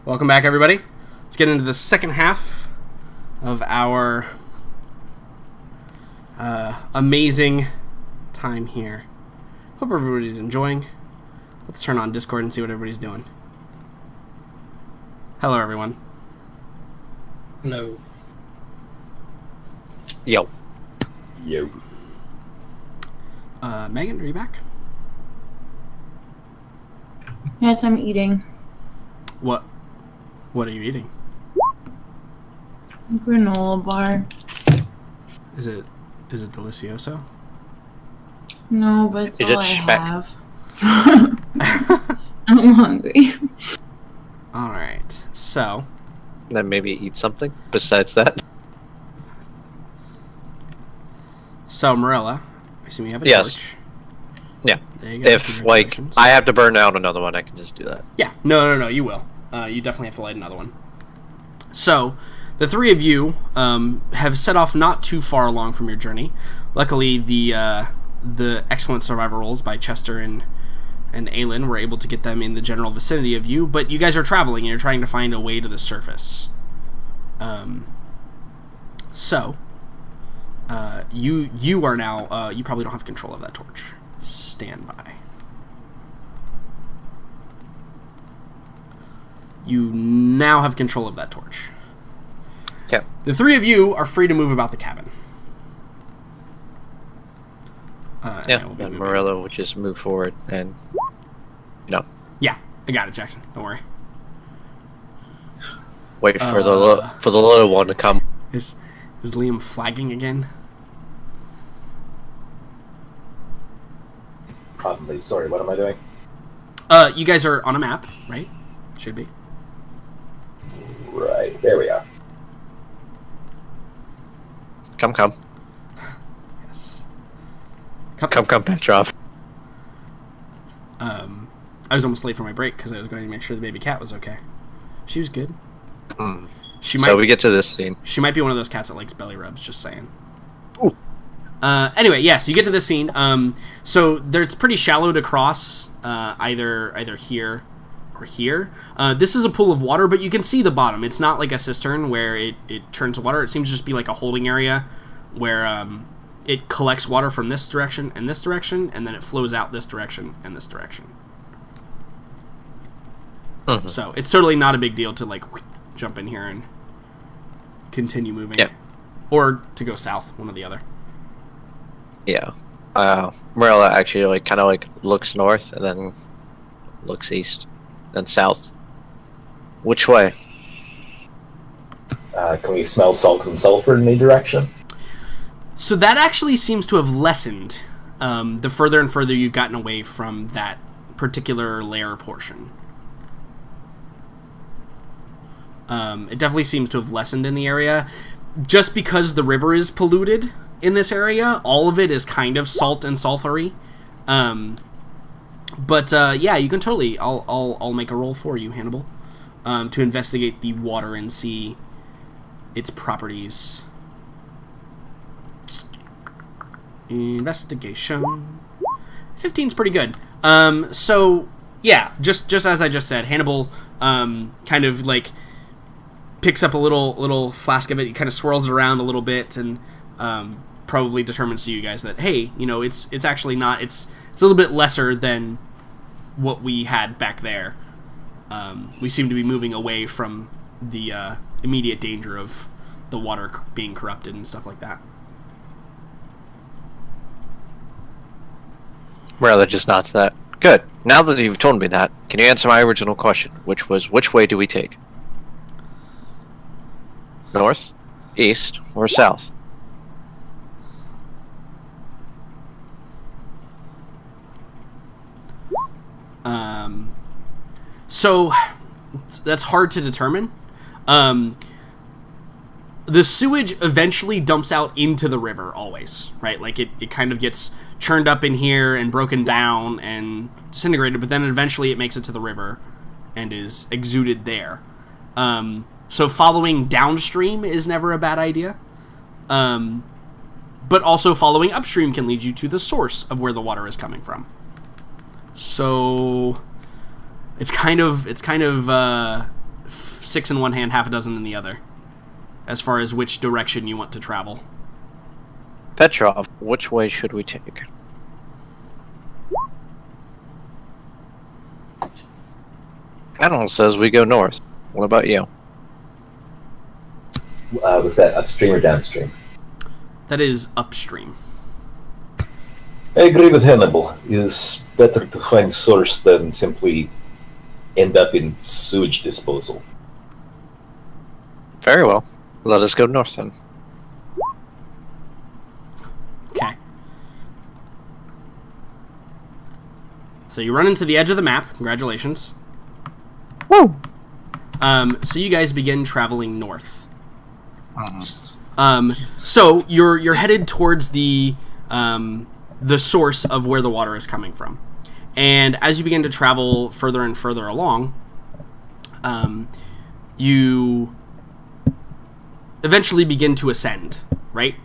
Welcome back, everybody. Let's get into the second half of our amazing time here. Hope everybody's enjoying. Let's turn on Discord and see what everybody's doing. Hello, everyone. No. Yo. Yo. Megan, are you back? Yes, I'm eating. What are you eating? Granola bar. Is it delicioso? No, but it's Is all it I speck? have. I'm hungry. All right. So, Then maybe eat something besides that. Marilla, I assume you have a Yes. torch. Yeah. There you go. If, like, Congratulations. I have to burn out another one, I can just do that. Yeah. No, you will. You definitely have to light another one. So, the three of you have set off not too far along from your journey. Luckily, the excellent survivor rolls by Chester and Aelin were able to get them in the general vicinity of you, but you guys are traveling and you're trying to find a way to the surface. You are now, you probably don't have control of that torch. Stand by. You now have control of that torch. Okay. The three of you are free to move about the cabin. Yeah, and Morello would just move forward and, Yeah, I got it, Jackson. Don't worry. wait for the little one to come. Is Liam flagging again? Probably. Sorry, what am I doing? You guys are on a map, right? Should be. Right, there we are. Come. Yes. Come, Petrov. I was almost late for my break because I was going to make sure the baby cat was okay. She was good. Mm. She might. So we get to this scene. She might be one of those cats that likes belly rubs. Just saying. Ooh. Anyway, yeah. So you get to this scene. So there's pretty shallow to cross. Either here or here. This is a pool of water, but you can see the bottom. It's not like a cistern where it turns to water. It seems to just be like a holding area where it collects water from this direction, and then it flows out this direction and this direction. Mm-hmm. So it's totally not a big deal to like jump in here and continue moving. Yeah. Or to go south, one or the other. Yeah. Morella actually kind of looks north and then looks east, then south. Which way? Can we smell salt and sulfur in any direction? So that actually seems to have lessened the further and further you've gotten away from that particular layer portion. It definitely seems to have lessened in the area. Just because the river is polluted in this area, all of it is kind of salt and sulfury. But yeah, you can totally. I'll make a roll for you, Hannibal, to investigate the water and see its properties. Investigation. 15's pretty good. So yeah, just as I just said, Hannibal kind of like picks up a little flask of it. He kind of swirls it around a little bit and probably determines to you guys that, hey, it's actually not. It's a little bit lesser than what we had back there. We seem to be moving away from the immediate danger of the water being corrupted and stuff like that. Morella just nods that. Good. Now that you've told me that, can you answer my original question, which was, which way do we take? North, east, or south? So that's hard to determine. The sewage eventually dumps out into the river always, right? Like it kind of gets churned up in here and broken down and disintegrated, but then eventually it makes it to the river and is exuded there. So following downstream is never a bad idea. But also following upstream can lead you to the source of where the water is coming from. So it's kind of 6 in one hand, half a dozen in the other, as far as which direction you want to travel. Petrov, which way should we take? Animal says we go north. What about you? Was that upstream or downstream? That is upstream. I agree with Hannibal. It is better to find source than simply end up in sewage disposal. Very well. Let us go north then. Okay. So you run into the edge of the map. Congratulations. Woo! So you guys begin traveling north. So you're headed towards the source of where the water is coming from, and as you begin to travel further and further along, you eventually begin to ascend, right?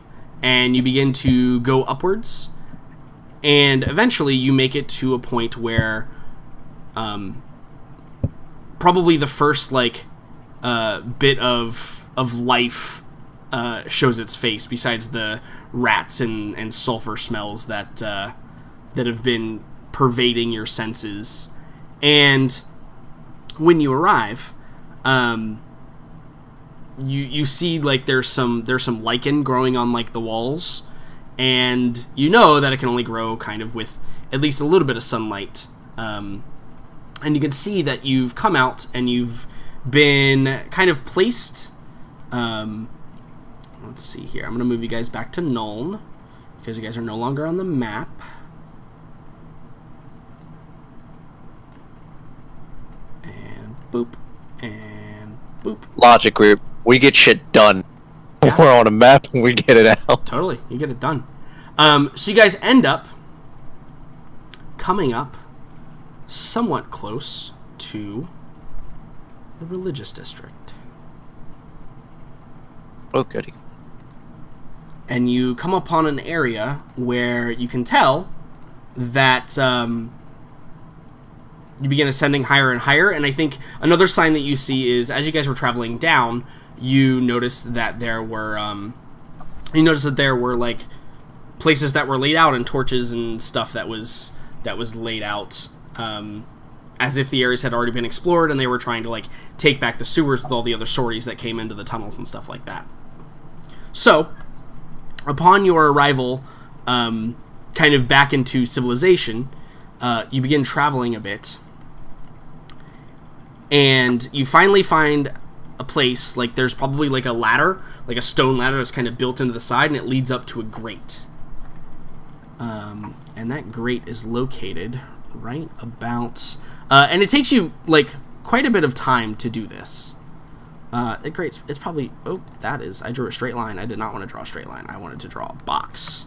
And you begin to go upwards, and eventually you make it to a point where probably the first bit of life shows its face, besides the rats and sulfur smells that have been pervading your senses. And when you arrive, you see there's some lichen growing on the walls, and you know that it can only grow kind of with at least a little bit of sunlight. And you can see that you've come out and you've been kind of placed. Let's see here. I'm going to move you guys back to Nuln, because you guys are no longer on the map. And boop. And boop. Logic group. We get shit done. Yeah. We're on a map and we get it out. Totally. You get it done. So you guys end up coming up somewhat close to the religious district. Oh, goody. And you come upon an area where you can tell that you begin ascending higher and higher. And I think another sign that you see is, as you guys were traveling down, you noticed that there were places that were laid out, and torches and stuff that was laid out, as if the areas had already been explored, and they were trying to take back the sewers with all the other sorties that came into the tunnels and stuff like that. So, upon your arrival, kind of back into civilization, you begin traveling a bit, and you finally find a place. There's probably a ladder, a stone ladder that's kind of built into the side, and it leads up to a grate. And that grate is located right about... and it takes you, quite a bit of time to do this. It's probably... Oh, that is... I drew a straight line. I did not want to draw a straight line. I wanted to draw a box.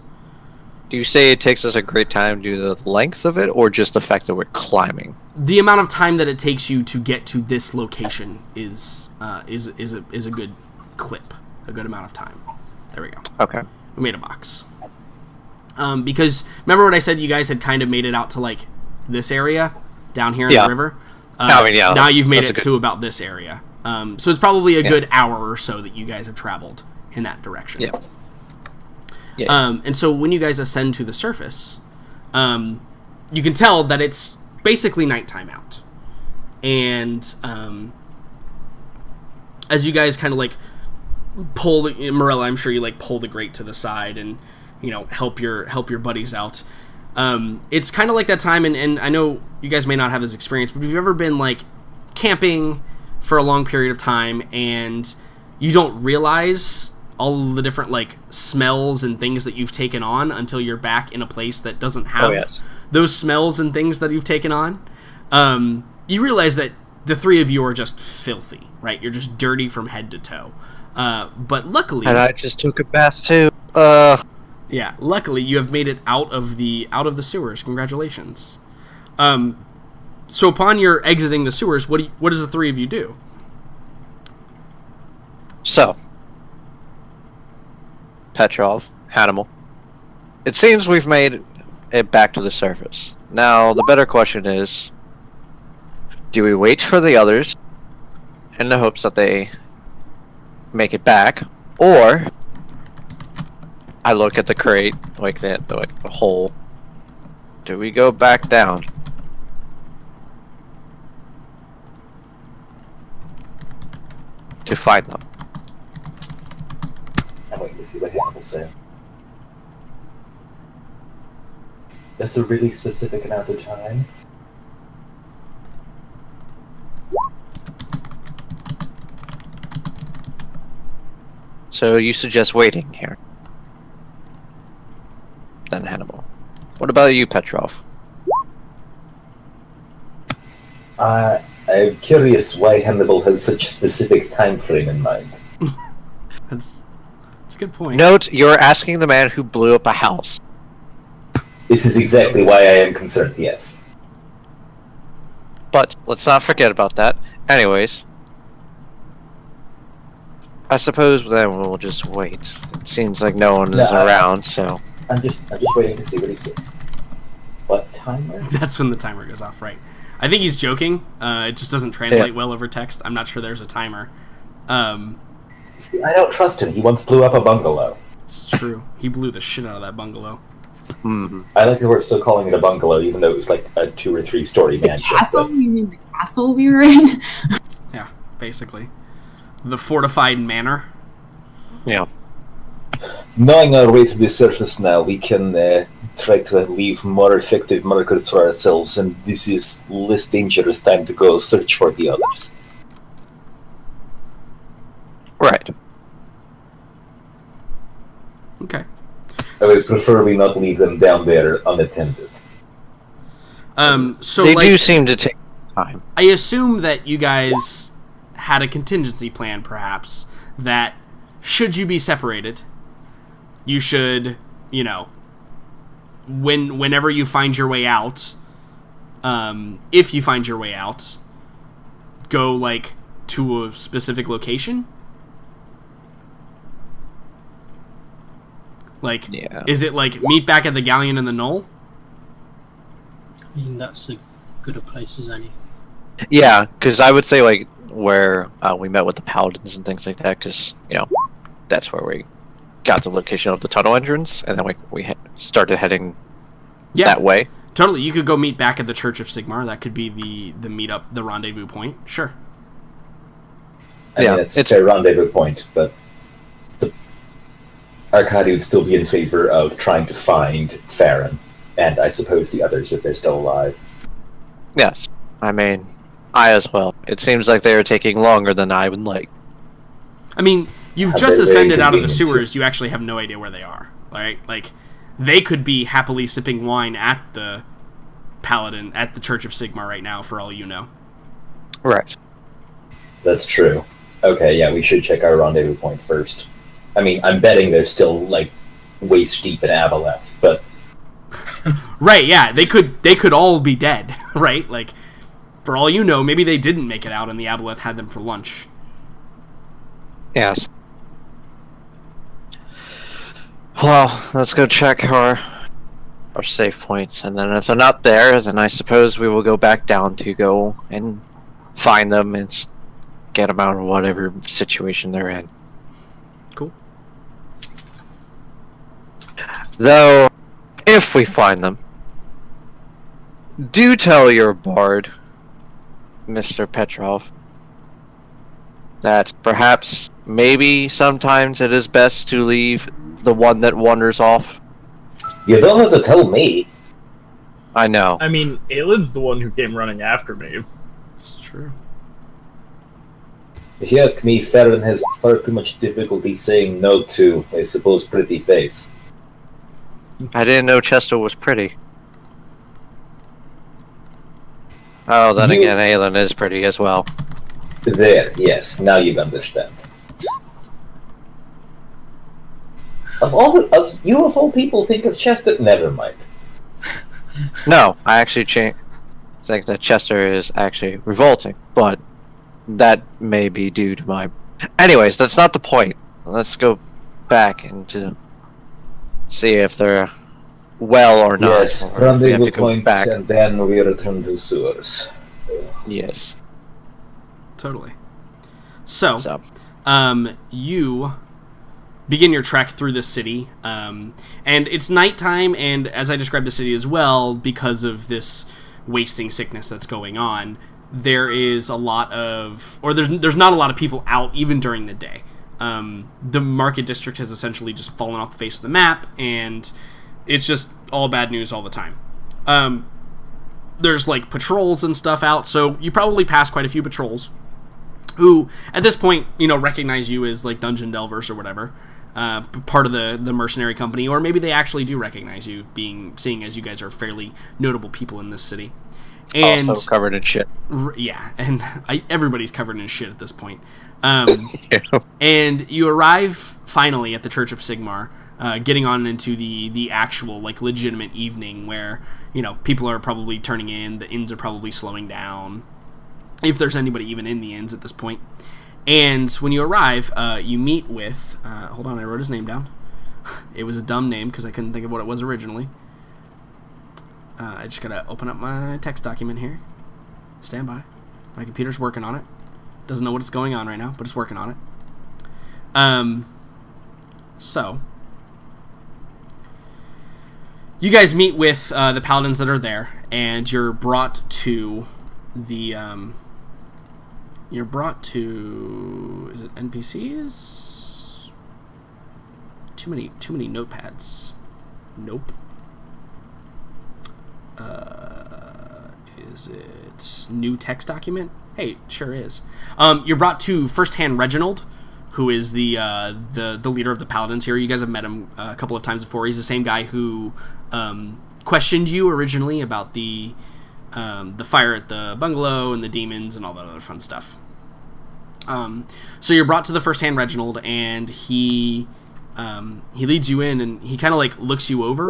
Do you say it takes us a great time due to the length of it, or just the fact that we're climbing? The amount of time that it takes you to get to this location is a good clip. A good amount of time. There we go. Okay. We made a box. Because remember what I said? You guys had kind of made it out to this area down here in the river. Now you've made it to about this area. So it's probably a good hour or so that you guys have traveled in that direction. Yeah. And so when you guys ascend to the surface, you can tell that it's basically nighttime out. And as you guys kind of pull Morella, I'm sure you pull the grate to the side and help your buddies out. It's kind of like that time, and I know you guys may not have this experience, but if you've ever been camping for a long period of time and you don't realize all of the different smells and things that you've taken on until you're back in a place that doesn't have those smells and things that you've taken on, you realize that the three of you are just filthy, right? You're just dirty from head to toe. But luckily... And I just took a bath too. Yeah, luckily you have made it out of the sewers. Congratulations. So upon your exiting the sewers, what does the three of you do? So, Petrov, Hannibal, it seems we've made it back to the surface. Now, the better question is, do we wait for the others in the hopes that they make it back, or I look at the crate, like the hole. Do we go back down? To find them. I'm waiting to see what Hannibal say. That's a really specific amount of time. So you suggest waiting here? Then Hannibal. What about you, Petrov? I'm curious why Hannibal has such a specific time frame in mind. That's a good point. Note, you're asking the man who blew up a house. This is exactly why I am concerned, yes. But let's not forget about that. Anyways, I suppose then we'll just wait. It seems like no one is around, so... I'm just waiting to see what he says. What timer? That's when the timer goes off, right? I think he's joking. It just doesn't translate well over text. I'm not sure there's a timer. See, I don't trust him. He once blew up a bungalow. It's true. He blew the shit out of that bungalow. Mm-hmm. I like that we're still calling it a bungalow, even though it was like a 2 or 3 story mansion. Castle? You mean the castle we were in? Yeah, basically. The fortified manor. Yeah. Knowing our way to the surface now, we can try to leave more effective markers for ourselves, and this is less dangerous time to go search for the others. Right. Okay. I would prefer we not leave them down there unattended. So they like, do seem to take time. I assume that you guys had a contingency plan, perhaps, that should you be separated, you should, you know, whenever you find your way out, if you find your way out, go, like, to a specific location? Like, Yeah. Is it, like, meet back at the Galleon and the Knoll? I mean, that's as good a place as any. Yeah, because I would say, like, where we met with the Paladins and things like that, because, you know, that's where we got the location of the tunnel entrance, and then we started heading that way. Totally. You could go meet back at the Church of Sigmar. That could be the meetup, the rendezvous point. Sure. I mean, it's a rendezvous point, but Arkady would still be in favor of trying to find Farron, and I suppose the others if they're still alive. Yes. I mean, I as well. It seems like they are taking longer than I would like. I mean, you've How just very ascended out of the convenient. sewers. You actually have no idea where they are, right? Like, they could be happily sipping wine at the Paladin, at the Church of Sigmar right now, for all you know. Right. That's true. Okay, yeah, we should check our rendezvous point first. I mean, I'm betting they're still, like, waist deep in Aboleth, but... Right, yeah, they could all be dead, right? Like, for all you know, maybe they didn't make it out and the Aboleth had them for lunch. Yes. Well, let's go check our safe points, and then if they're not there, then I suppose we will go back down to go and find them and get them out of whatever situation they're in. Cool. Though, if we find them, do tell your bard, Mr. Petrov, that perhaps, maybe, sometimes it is best to leave the one that wanders off. You don't have to tell me. I know. I mean, Aylin's the one who came running after me. It's true. If you ask me, Farron has far too much difficulty saying no to, I suppose, pretty face. I didn't know Chester was pretty. Oh, then You- again, Aylin is pretty as well. There, yes, now you understand. Of all people think of Chester, never mind. No, I actually think that Chester is actually revolting, but that may be due to my... Anyways, that's not the point. Let's go back and to see if they're well or not. Yes, or if we have rendezvous to go points, back. and then we return to sewers. Yes. Totally. So, you begin your trek through the city, and it's nighttime, and as I described the city as well, because of this wasting sickness that's going on, there is a lot of, or there's not a lot of people out even during the day. The market district has essentially just fallen off the face of the map, and it's just all bad news all the time. There's like patrols and stuff out, so you probably pass quite a few patrols who at this point, recognize you as like dungeon delvers or whatever, part of the mercenary company, or maybe they actually do recognize you, seeing as you guys are fairly notable people in this city. And also covered in shit. Yeah, and everybody's covered in shit at this point. And you arrive finally at the Church of Sigmar, getting on into the actual like legitimate evening where people are probably turning in, the inns are probably slowing down, if there's anybody even in the inns at this point. And when you arrive, you meet with hold on, I wrote his name down. It was a dumb name because I couldn't think of what it was originally. I just gotta open up my text document here. Stand by. My computer's working on it. Doesn't know what's going on right now, but it's working on it. So you guys meet with the paladins that are there, and you're brought to the is it NPCs? Too many notepads. Nope. Is it new text document? Hey, sure is. You're brought to First-Hand Reginald, who is the leader of the paladins here. You guys have met him a couple of times before. He's the same guy who questioned you originally about the fire at the bungalow and the demons and all that other fun stuff. So you're brought to the First-Hand Reginald, and he leads you in, and he kind of like looks you over.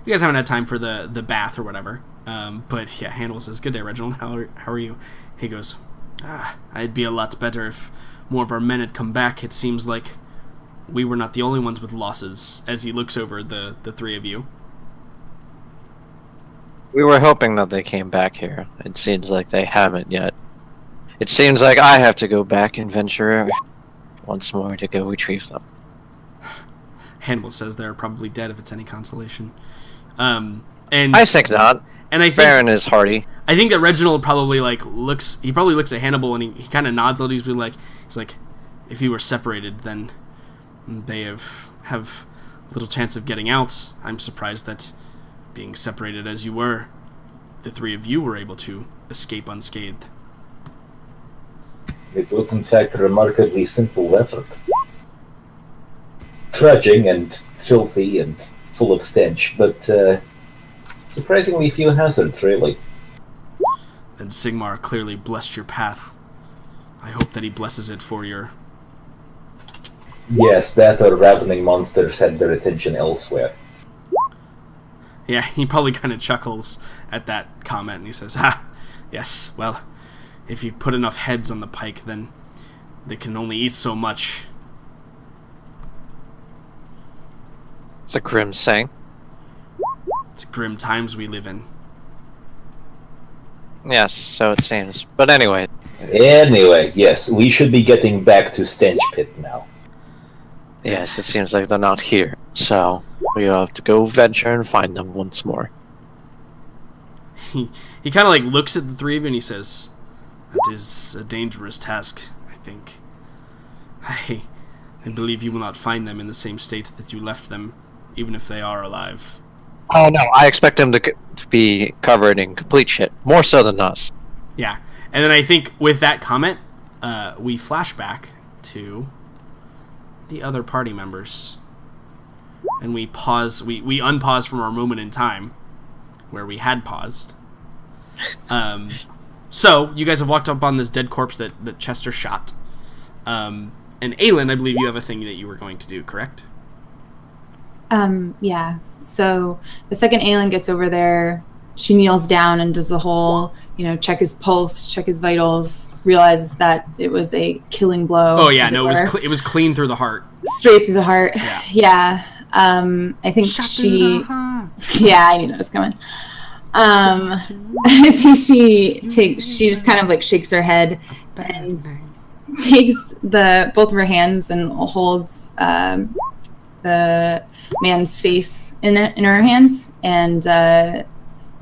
You guys haven't had time for the bath or whatever. But yeah, Hannibal says, "Good day, Reginald. How are you?" He goes, "I'd be a lot better if more of our men had come back. It seems like we were not the only ones with losses," as he looks over the three of you. We were hoping that they came back here. It seems like they haven't yet. It seems like I have to go back and venture once more to go retrieve them. Hannibal says they're probably dead if it's any consolation. And I think not. And I think Baron is hardy. I think that Reginald probably looks at Hannibal, and he kind of nods a little. He's like, if you were separated, then they have little chance of getting out. I'm surprised that, being separated as you were, the three of you were able to escape unscathed. It was in fact a remarkably simple effort. Trudging and filthy and full of stench, but surprisingly few hazards, really. Then Sigmar clearly blessed your path. I hope that he blesses it for your... Yes, that or ravening monsters had their attention elsewhere. Yeah, he probably kind of chuckles at that comment, and he says, yes, well, if you put enough heads on the pike, then they can only eat so much. It's a grim saying. It's grim times we live in. Yes, so it seems. But anyway. Anyway, yes, we should be getting back to Stench Pit now. Yes, it seems like they're not here. So, we have to go venture and find them once more. He kind of looks at the three of you and he says, "That is a dangerous task, I think. I believe you will not find them in the same state that you left them, even if they are alive." Oh no, I expect them to be covered in complete shit. More so than us. Yeah, and then I think with that comment, we flash back to the other party members. And we pause, we unpause from our moment in time where we had paused. So, you guys have walked up on this dead corpse that Chester shot. And Aelin, I believe you have a thing that you were going to do, correct? Yeah. So the second Aelin gets over there, she kneels down and does the whole, check his pulse, check his vitals, realizes that it was a killing blow. Oh yeah, no, it was clean through the heart. Straight through the heart. Yeah. I think Shot she. through the heart. Yeah, I knew that was coming. I think she just kind of shakes her head and takes both of her hands and holds the man's face in her hands and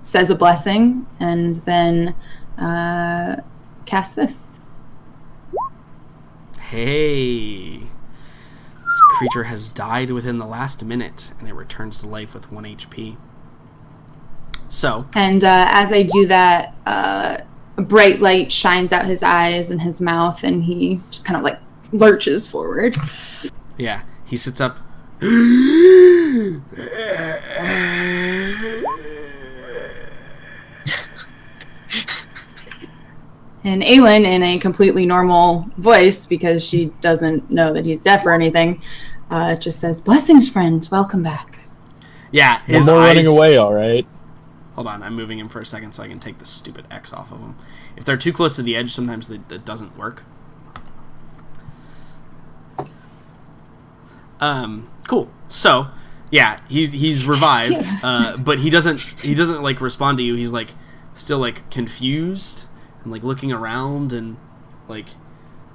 says a blessing, and then casts this. Hey. This creature has died within the last minute, and it returns to life with 1 HP. So. And as I do that, a bright light shines out his eyes and his mouth, and he just kind of like lurches forward. Yeah, he sits up. And Aelin, in a completely normal voice, because she doesn't know that he's deaf or anything, just says, "Blessings, friend. Welcome back." Yeah, No his more eyes... running away, all right. Hold on, I'm moving him for a second so I can take this stupid X off of him. If they're too close to the edge, sometimes it doesn't work. Cool. So, yeah, he's revived, but he doesn't like respond to you. He's like still like confused and like looking around, and like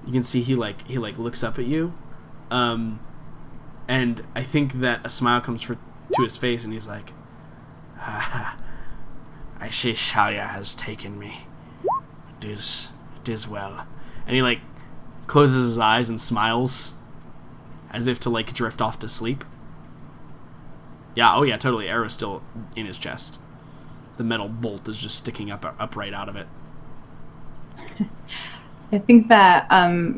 you can see he looks up at you, and I think that a smile comes to his face, and he's like, "I see Shalia has taken me. It is well," and he like closes his eyes and smiles, as if to like drift off to sleep. Yeah, oh yeah, totally. Arrow's still in his chest. The metal bolt is just sticking up right out of it. I think that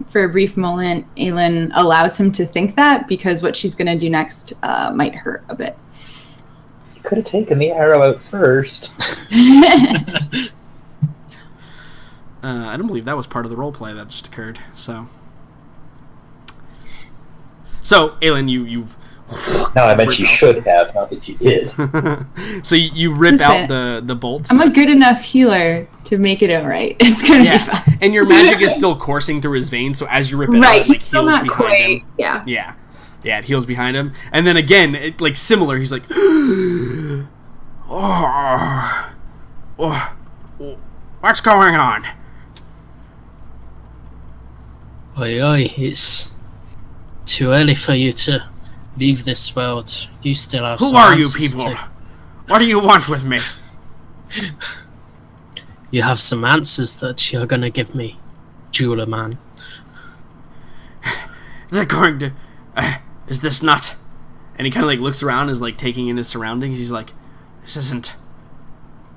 for a brief moment, Aelin allows him to think that, because what she's going to do next might hurt a bit. You could have taken the arrow out first. I don't believe that was part of the roleplay that just occurred. So Aelin, you've No, I meant you should have, not that you did. So you rip Listen, out the bolts. I'm a good enough healer to make it all right. It's going to be fine. And your magic is still coursing through his veins, so as you rip it out, it like he's still heals not behind quite. him. Yeah. Yeah, it heals behind him. And then again, it, like similar, he's like, what's going on? Oi, it's too early for you to leave this world. You still have Who some are you answers people? to- What do you want with me? You have some answers that you're gonna give me, jeweler man. They're going to... is this not... And he kind of like looks around and is like taking in his surroundings. He's like, This isn't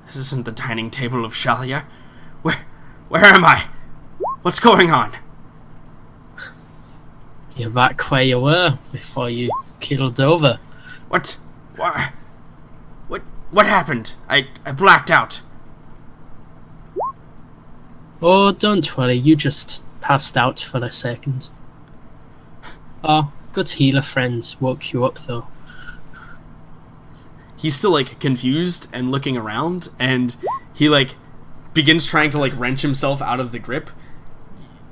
the dining table of Shalia. Where am I? What's going on? You're back where you were before you killed over. What happened? I blacked out. Oh, don't worry, you just passed out for a second. Oh, good healer friends woke you up though. He's still like confused and looking around, and he like begins trying to like wrench himself out of the grip.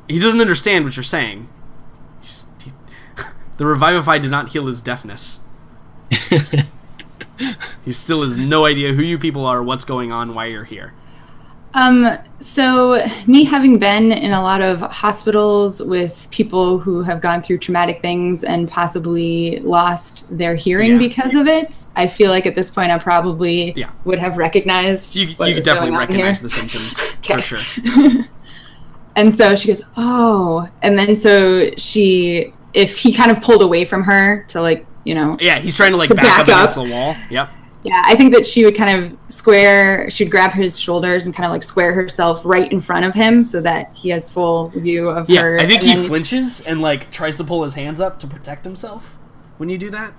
He doesn't understand what you're saying. The Revivify did not heal his deafness. He still has no idea who you people are, what's going on, why you're here. So me having been in a lot of hospitals with people who have gone through traumatic things and possibly lost their hearing because of it, I feel like at this point I probably would have recognized You what could was definitely going on recognize here. the symptoms, Okay. for sure. And so she goes, oh, and then so if he kind of pulled away from her to like, Yeah, he's trying to like To back up back against up. the wall. Yep. Yeah, I think that she would kind of she'd grab his shoulders and kind of like square herself right in front of him so that he has full view of Yeah, her. I think and he then, flinches and like tries to pull his hands up to protect himself when you do that.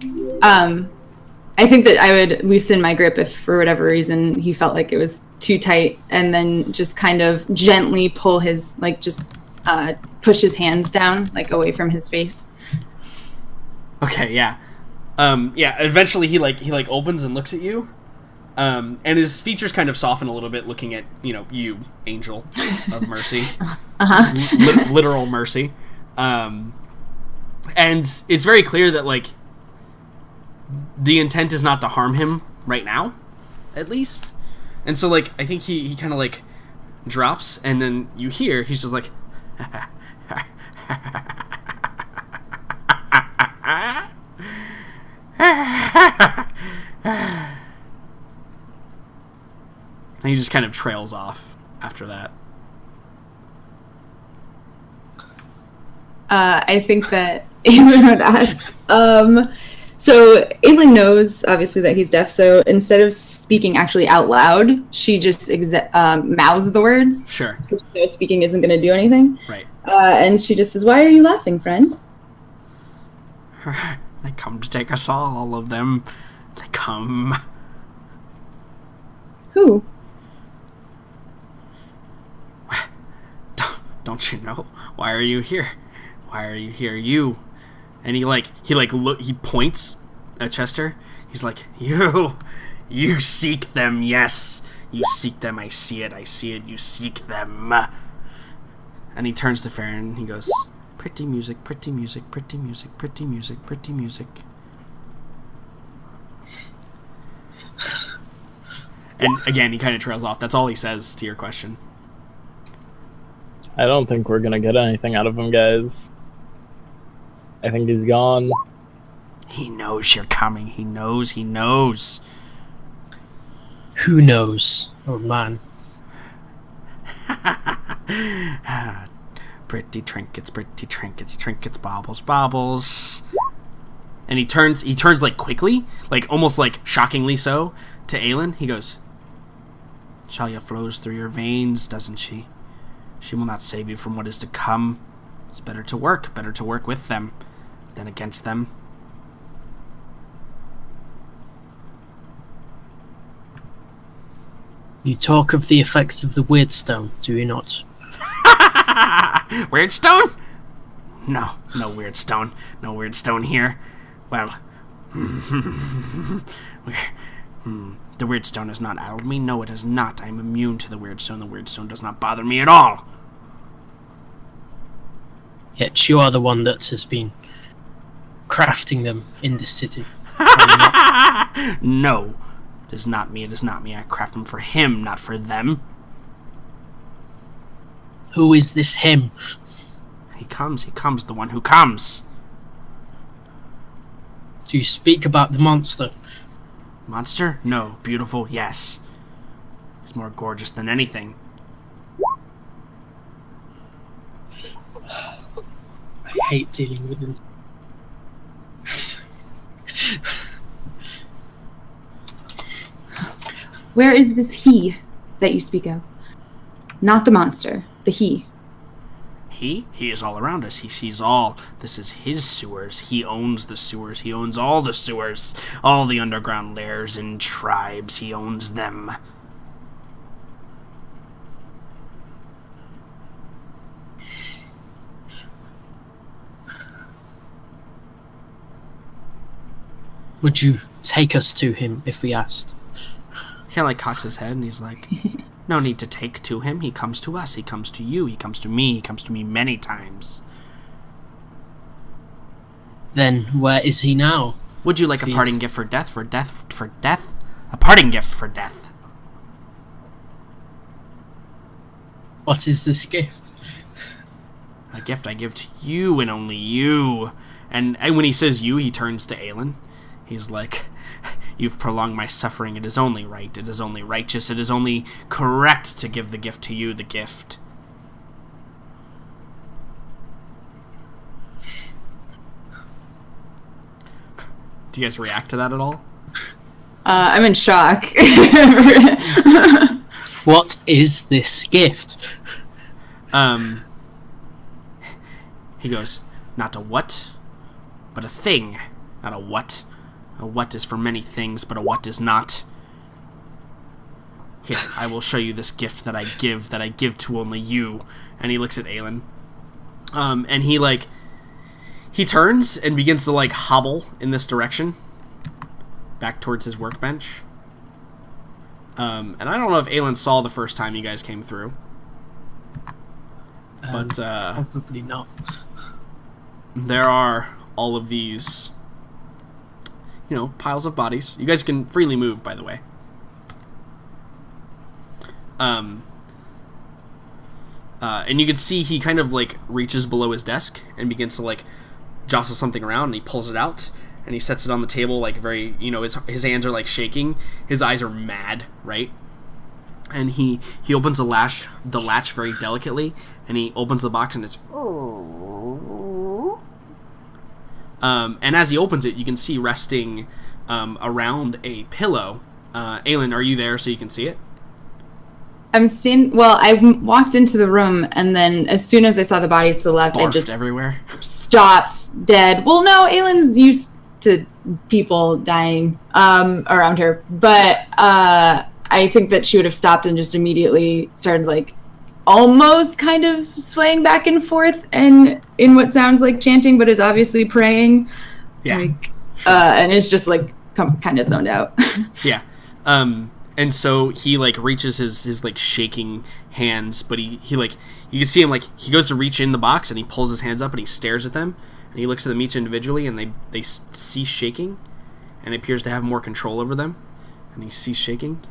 I think that I would loosen my grip if for whatever reason he felt like it was too tight, and then just kind of gently pull his, like just push his hands down, like away from his face. Okay, yeah. Eventually he opens and looks at you. And his features kind of soften a little bit looking at, you, angel of mercy. Literal mercy. And it's very clear that, like, the intent is not to harm him right now, at least. And so, like, I think he kind of, like, drops, and then you hear, he's just like, he just kind of trails off after that. I think that Aelin would ask. So Aelin knows, obviously, that he's deaf, so instead of speaking actually out loud, she just mouths the words. Sure. Because she knows speaking isn't going to do anything. Right. And she just says, "Why are you laughing, friend?" They come to take us all of them. They come. Who? Don't you know? Why are you here? Why are you here? You. And he points at Chester. He's like, you seek them, yes. You seek them, I see it, you seek them. And he turns to Farron and he goes, pretty music, pretty music, pretty music, pretty music, pretty music. And again, he kind of trails off. That's all he says to your question. I don't think we're gonna get anything out of him, guys. I think he's gone. He knows you're coming. He knows. Who knows? Oh, man. Pretty trinkets, trinkets, baubles. And he turns like quickly, like almost like shockingly so, to Aelin. He goes, Shalia flows through your veins, doesn't she? She will not save you from what is to come. It's better to work with them than against them. You talk of the effects of the Weirdstone, do you not? Weirdstone? No Weirdstone. No Weirdstone here. Well, the Weirdstone has not addled me. No, it has not. I am immune to the Weirdstone. The Weirdstone does not bother me at all. Yet you are the one that has been crafting them in this city. No, it is not me. I craft them for him, not for them. Who is this him? He comes, the one who comes. Do you speak about the monster? Monster? No. Beautiful? Yes. He's more gorgeous than anything. I hate dealing with him. Where is this he that you speak of? Not the monster, the he. He is all around us. He sees all. This is his sewers. He owns the sewers. He owns all the sewers. All the underground lairs and tribes. He owns them. Would you take us to him if we asked? He kind of like cocks his head and he's like, no need to take to him. He comes to us. He comes to you. He comes to me. He comes to me many times. Then where is he now? Would you like Please. a parting gift for death? For death? A parting gift for death. What is this gift? A gift I give to you and only you. And when he says you, he turns to Aelin. He's like, you've prolonged my suffering. It is only right. It is only righteous. It is only correct to give the gift to you, the gift. Do you guys react to that at all? I'm in shock. What is this gift? He goes, not a what, but a thing. Not a what. A what is for many things, but a what is not. Here, I will show you this gift that I give to only you. And he looks at Aelin. And he turns and begins to like hobble in this direction. Back towards his workbench. And I don't know if Aelin saw the first time you guys came through. But probably not. There are all of these, piles of bodies. You guys can freely move, by the way. And you can see he kind of like reaches below his desk and begins to like jostle something around, and he pulls it out and he sets it on the table like very, his hands are like shaking. His eyes are mad, right? and he opens the latch very delicately, and he opens the box, and it's and as he opens it, you can see resting around a pillow. Aelin, are you there so you can see it? I'm staying. Well, I walked into the room, and then as soon as I saw the bodies to the left, I just everywhere. Stopped dead. Well, no, Aylin's used to people dying around her, but I think that she would have stopped and just immediately started like almost kind of swaying back and forth and in what sounds like chanting, but is obviously praying. Yeah. Like, and is just like kind of zoned out. Yeah. And so he like reaches his like shaking hands, but he like, you can see him like he goes to reach in the box and he pulls his hands up and he stares at them and he looks at them each individually and they cease shaking and appears to have more control over them, and he ceases shaking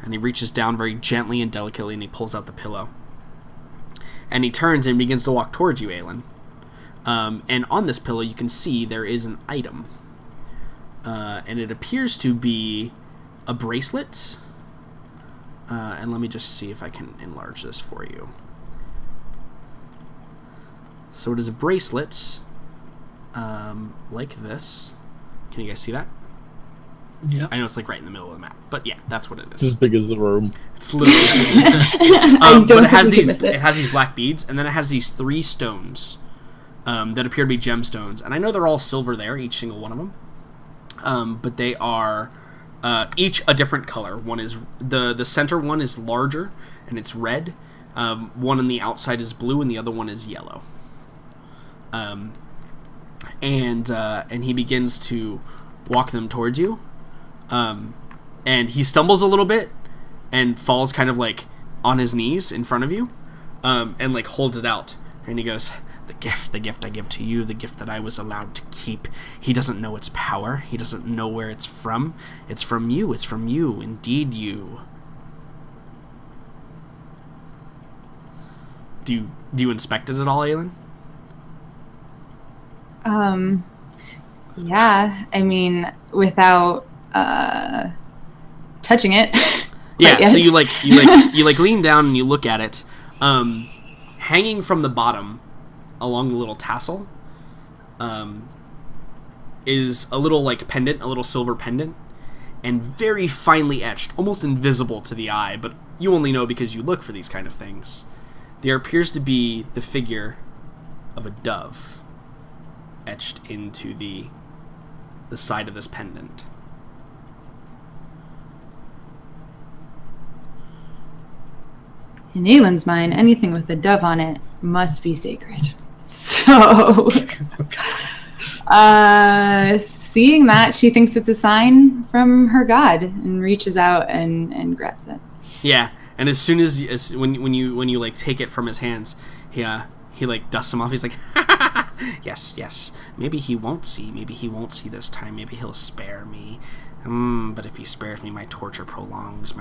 and he reaches down very gently and delicately and he pulls out the pillow and he turns and begins to walk towards you, Aelin. And on this pillow you can see there is an item, and it appears to be a bracelet. And let me just see if I can enlarge this for you. So it is a bracelet, like this. Can you guys see that? Yeah. I know it's like right in the middle of the map, but yeah, that's what it It's is. as big as the room. It's literally but it has these black beads, and then it has these 3 stones that appear to be gemstones, and I know they're all silver there, each single one of them, but they are each a different color. One is the center one is larger and it's red. One on the outside is blue and the other one is yellow. And he begins to walk them towards you. And he stumbles a little bit and falls kind of like on his knees in front of you, and like holds it out. And he goes, the gift I give to you, the gift that I was allowed to keep. He doesn't know its power. He doesn't know where it's from. It's from you. It's from you. Indeed, you. Do you inspect it at all, Aelin? Yeah. I mean, without touching it. Yeah. Yet. So you lean down and you look at it. Hanging from the bottom, along the little tassel, is a little like pendant, a little silver pendant, and very finely etched, almost invisible to the eye, but you only know because you look for these kind of things. There appears to be the figure of a dove etched into the side of this pendant. In Aylin's mind, anything with a dove on it must be sacred. So, seeing that, she thinks it's a sign from her god and reaches out and grabs it. Yeah, and as soon as when you like take it from his hands, he like dusts him off. He's like, yes. Maybe he won't see this time. Maybe he'll spare me. But if he spares me, my torture prolongs.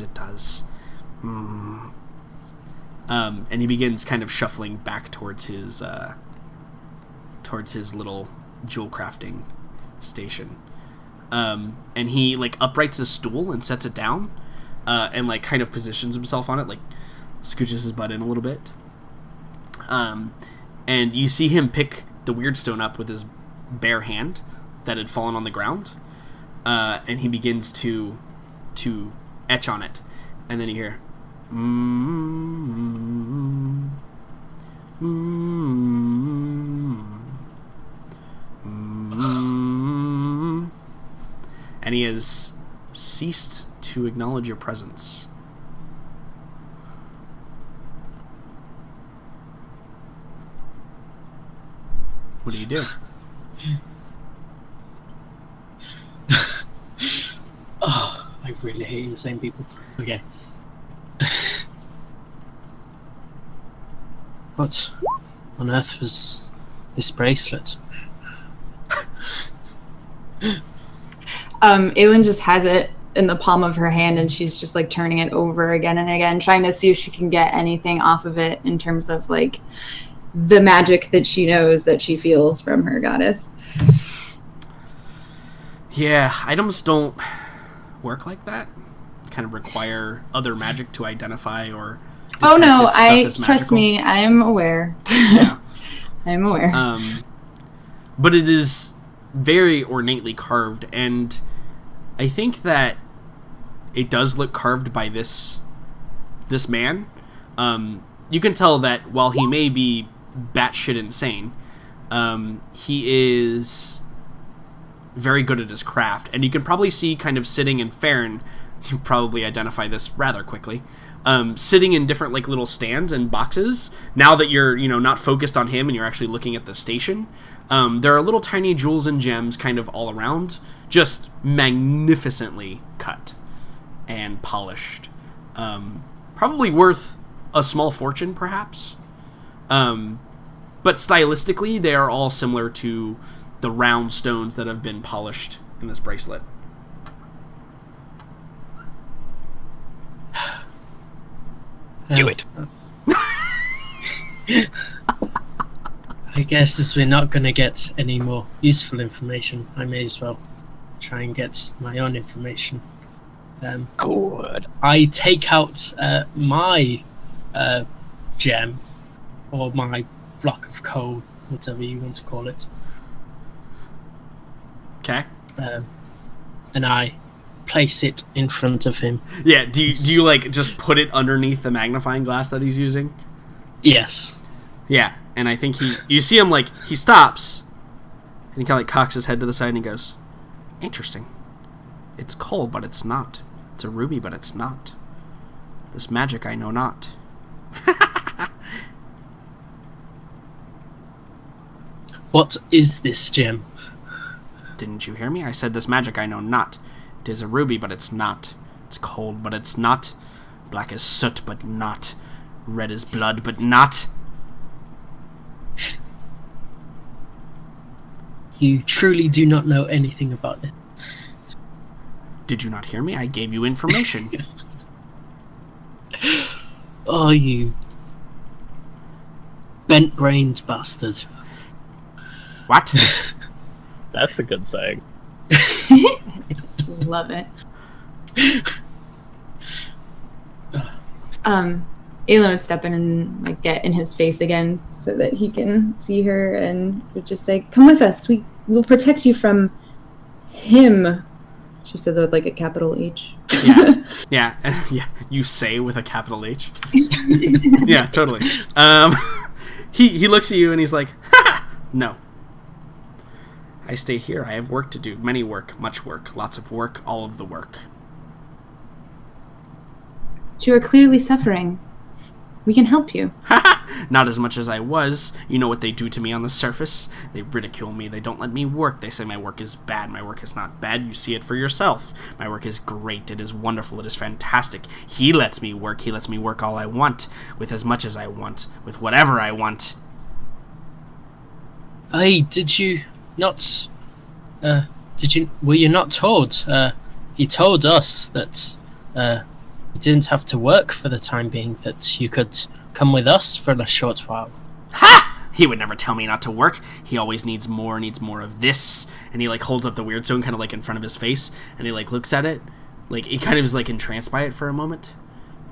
It does. And he begins kind of shuffling back towards his little jewel crafting station. And he like uprights the stool and sets it down, and like kind of positions himself on it, like scooches his butt in a little bit. And you see him pick the weird stone up with his bare hand that had fallen on the ground, and he begins to etch on it, and then you hear and he has ceased to acknowledge your presence. What do you do? Oh, I really hate insane people. Okay. What on earth was this bracelet? Aelin just has it in the palm of her hand, and she's just like turning it over again and again, trying to see if she can get anything off of it in terms of like the magic that she knows that she feels from her goddess. Yeah, items don't work like that. kind of require other magic to identify or detect Oh no, if stuff is trust magical. me, I am aware. Yeah. I am aware. But it is very ornately carved, and I think that it does look carved by this man. You can tell that while he may be batshit insane, he is very good at his craft, and you can probably see kind of sitting in Farron, you probably identify this rather quickly, sitting in different like little stands and boxes. Now that you're not focused on him and you're actually looking at the station, there are little tiny jewels and gems kind of all around, just magnificently cut and polished, probably worth a small fortune perhaps, but stylistically they are all similar to the round stones that have been polished in this bracelet. Do it. I guess as we're not going to get any more useful information, I may as well try and get my own information. Good. I take out my gem, or my block of coal, whatever you want to call it. Okay. And I place it in front of him. Yeah, do you like just put it underneath the magnifying glass that he's using? Yes. Yeah, and I think you see him like, he stops, and he kind of like cocks his head to the side and he goes, interesting. It's coal, but it's not. It's a ruby, but it's not. This magic I know not. What is this gem? Didn't you hear me? I said this magic I know not. It is a ruby, but it's not. It's cold, but it's not. Black as soot, but not. Red as blood, but not. You truly do not know anything about it. Did you not hear me? I gave you information. Oh, you bent-brained bastard. What? That's a good saying. Love it. Aelin would step in and like get in his face again so that he can see her, and would just say, "Come with us. We will protect you from him." She says it with like a capital H. Yeah. Yeah. You say with a capital H. Yeah, totally. He looks at you and he's like, "Ha! No. I stay here. I have work to do. Many work, much work, lots of work, all of the work." You are clearly suffering. We can help you. Not as much as I was. You know what they do to me on the surface? They ridicule me. They don't let me work. They say my work is bad. My work is not bad. You see it for yourself. My work is great. It is wonderful. It is fantastic. He lets me work. He lets me work all I want, with as much as I want, with whatever I want. Hey, did you not... were you not told? He told us that you didn't have to work for the time being, that you could come with us for a short while. Ha! He would never tell me not to work. He always needs more of this. And he like holds up the weird stone kind of like in front of his face, and he like looks at it. Like he kind of is like entranced by it for a moment.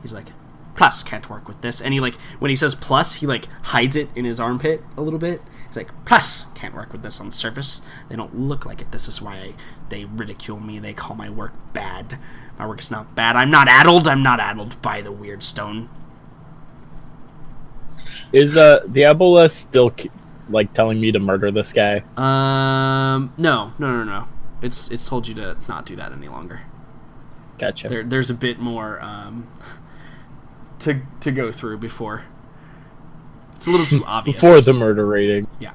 He's like, plus can't work with this. And he like, when he says plus, he like hides it in his armpit a little bit. He's like, plus can't work with this on the surface. They don't look like it. This is why they ridicule me. They call my work bad. My work is not bad. I'm not addled. I'm not addled by the weird stone. Is the Ebola still like telling me to murder this guy? No. It's told you to not do that any longer. Gotcha. There's a bit more to go through before. It's a little too obvious. Before the murder rating. Yeah.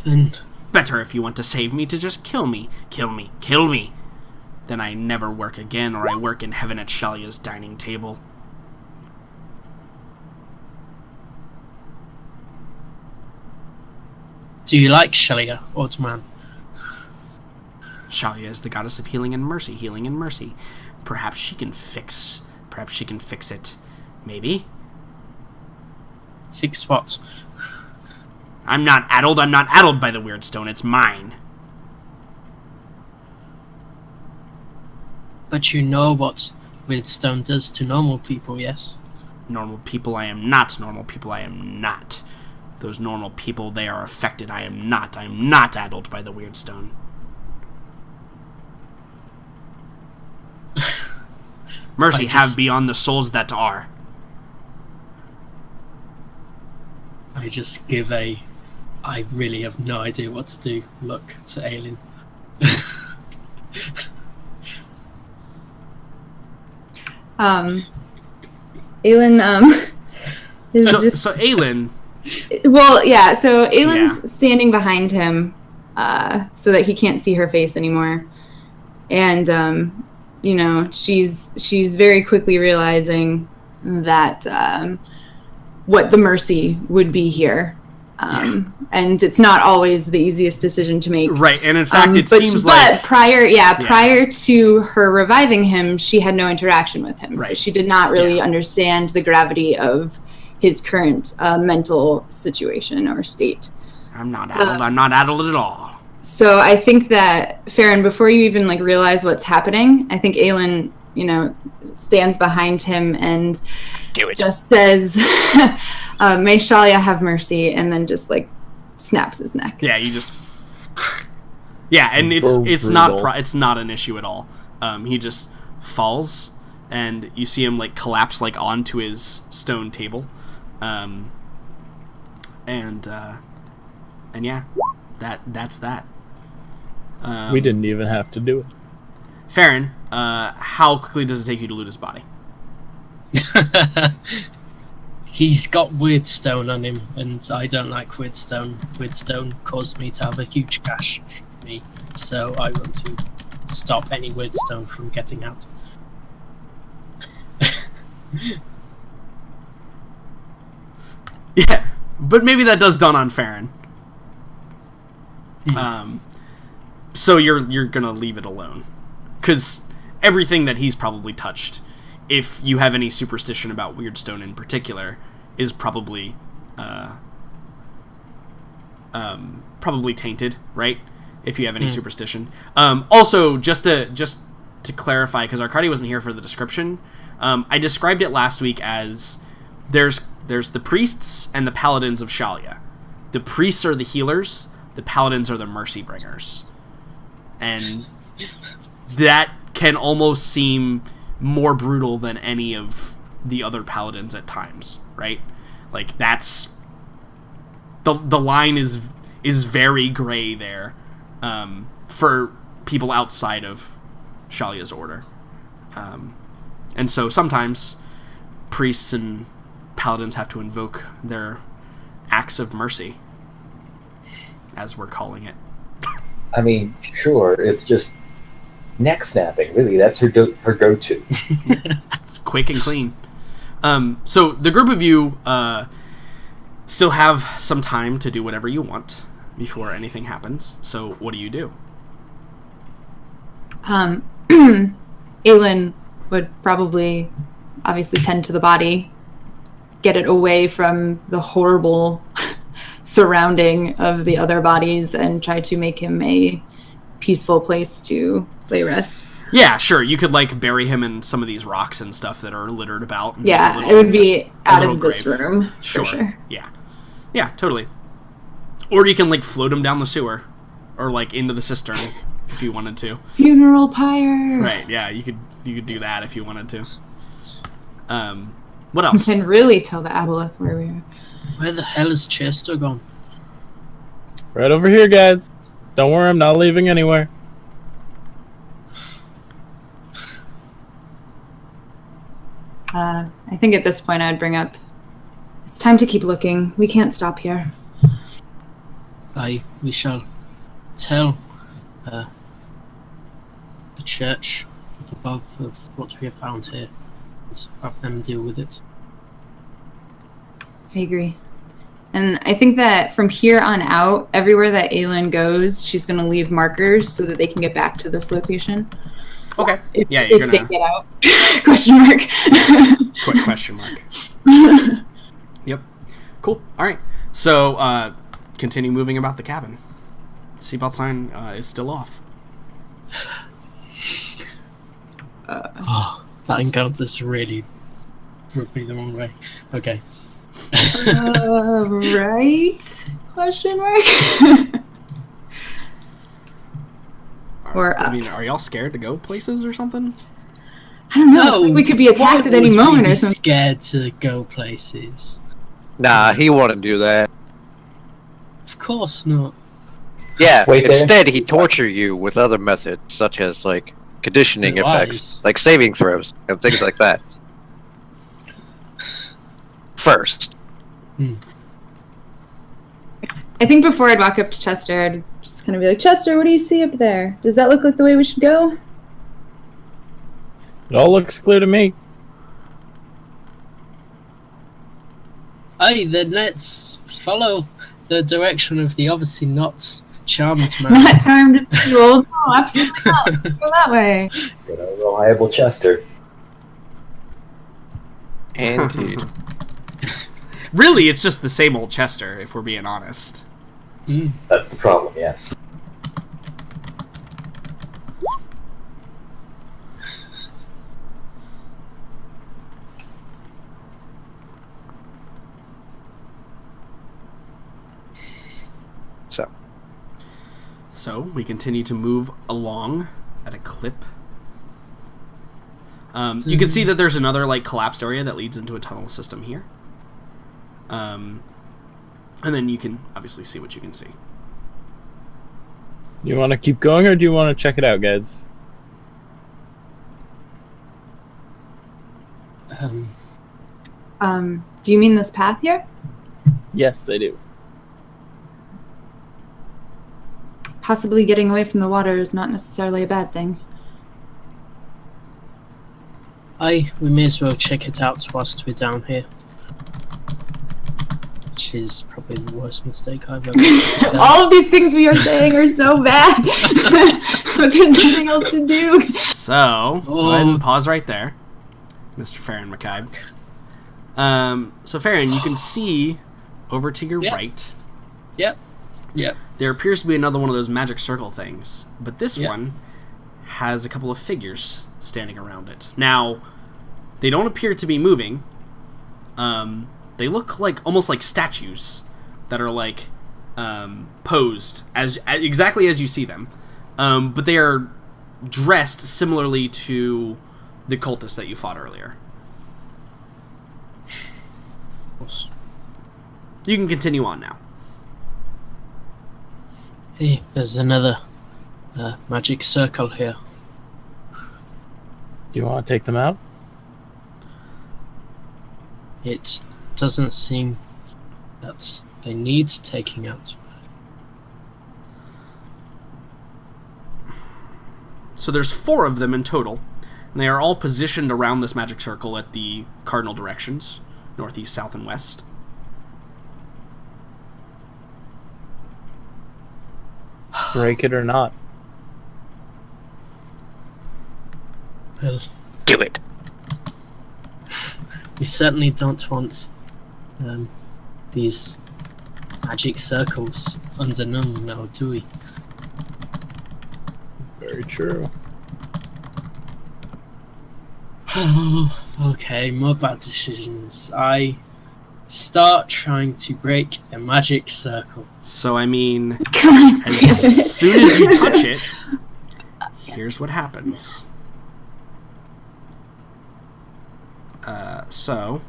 Then Better, if you want to save me, to just kill me. Kill me. Kill me. Then I never work again, or I work in heaven at Shalia's dining table. do you like Shelia, old man? Shalia is the goddess of healing and mercy. Healing and mercy. Perhaps she can fix it. Maybe. Fix what? I'm not addled. I'm not addled by the weird stone. It's mine. But you know what weird stone does to normal people, yes? Normal people, I am not. Normal people, I am not. Those normal people, they are affected. I am not. I am not addled by the weird stone. Mercy, have beyond the souls that are. I just give a... I really have no idea what to do. Look to Aelin. Aelin is just... So Aelin... Well, yeah, so Aylin's standing behind him so that he can't see her face anymore. And, you know, she's very quickly realizing that what the mercy would be here. And it's not always the easiest decision to make. Right, and in fact, it seems like... But prior to her reviving him, she had no interaction with him. Right. So she did not really understand the gravity of his current mental situation or state. I'm not addled. I'm not addled at all. So I think that, Farron, before you even realize what's happening, I think Aelin, stands behind him and just says, "May Shalia have mercy," and then just snaps his neck. Yeah, you just. Yeah, and it's not an issue at all. He just falls, and you see him collapse onto his stone table, and yeah, that's that. We didn't even have to do it. Farron, how quickly does it take you to loot his body? He's got weird stone on him, and I don't like weird stone. Weird stone caused me to have a huge gash in me, so I want to stop any weird stone from getting out. Yeah, but maybe that does dawn on Farron. So you're gonna leave it alone, because everything that he's probably touched, if you have any superstition about weird stone in particular, is probably tainted, right? If you have any superstition. Also, just to clarify, because Arcady wasn't here for the description, I described it last week as there's the priests and the paladins of Shalia. The priests are the healers. The paladins are the mercy bringers. And that can almost seem more brutal than any of the other paladins at times, right? That's... The line is very gray there for people outside of Shalia's order. And so sometimes priests and paladins have to invoke their acts of mercy, as we're calling it. I mean, sure, it's just neck snapping, really. That's her go-to. It's quick and clean. So the group of you still have some time to do whatever you want before anything happens. So what do you do? Aelin would probably obviously tend to the body, get it away from the horrible surrounding of the other bodies, and try to make him a peaceful place to lay rest. Yeah, sure. You could bury him in some of these rocks and stuff that are littered about. Yeah, it would be out of this room. Sure. For sure. Yeah, totally. Or you can float him down the sewer, or into the cistern if you wanted to. Funeral pyre. Right. Yeah, you could do that if you wanted to. What else? You can really tell the aboleth where we are. Where the hell is Chester gone? Right over here, guys. Don't worry, I'm not leaving anywhere. I think at this point I'd bring up, it's time to keep looking. We can't stop here. We shall tell the church up above of what we have found here and have them deal with it. I agree. And I think that from here on out, everywhere that Aelin goes, she's going to leave markers so that they can get back to this location. Okay. If they get out. Question mark. Quick question mark. Yep. Cool. All right. So continue moving about the cabin. Seatbelt sign is still off. That encounter's really rubbed me the wrong way. Okay. Right? Question mark. Or I mean, are y'all scared to go places or something? I don't know. It's like we could be attacked at any moment or something. Scared to go places. Nah, he wouldn't do that. Of course not. Yeah, Wait there. instead he'd torture you with other methods, such as, like, conditioning Lies. effects, like saving throws, and things like that. First. I think before I'd walk up to Chester, I'd just kind of be like, Chester, what do you see up there? Does that look like the way we should go? It all looks clear to me. Hey, then let's follow the direction of the obviously not charmed man. Not charmed individual. No, absolutely not. Let's go that way. Good old reliable Chester. Indeed. Really, it's just the same old Chester, if we're being honest. That's the problem, yes. So we continue to move along at a clip. You can see that there's another like collapsed area that leads into a tunnel system here. And then you can obviously see what you can see. Do you want to keep going, or do you want to check it out, guys? Do you mean this path here? Yes, I do. Possibly getting away from the water is not necessarily a bad thing. We may as well check it out whilst we're down here. Which is probably the worst mistake I've ever said. All of these things we are saying are so bad. But there's something else to do. So, go ahead and pause right there, Mr. Farron McKibe. So Farron, you can see over to your right. Yep. There appears to be another one of those magic circle things, but this one has a couple of figures standing around it. Now, they don't appear to be moving. They look like almost like statues that are like posed as exactly as you see them, but they are dressed similarly to the cultists that you fought earlier. You can continue on now. Hey, there's another magic circle here. Do you want to take them out? It doesn't seem that they need taking out. So there's 4 of them in total, and they are all positioned around this magic circle at the cardinal directions, northeast, south, and west. Break it or not? Well, Do it. we certainly don't want these magic circles undone now, do we? Very true. Okay, more bad decisions. I start trying to break the magic circle. So, I mean, Come on. as soon as you touch it, here's what happens. So,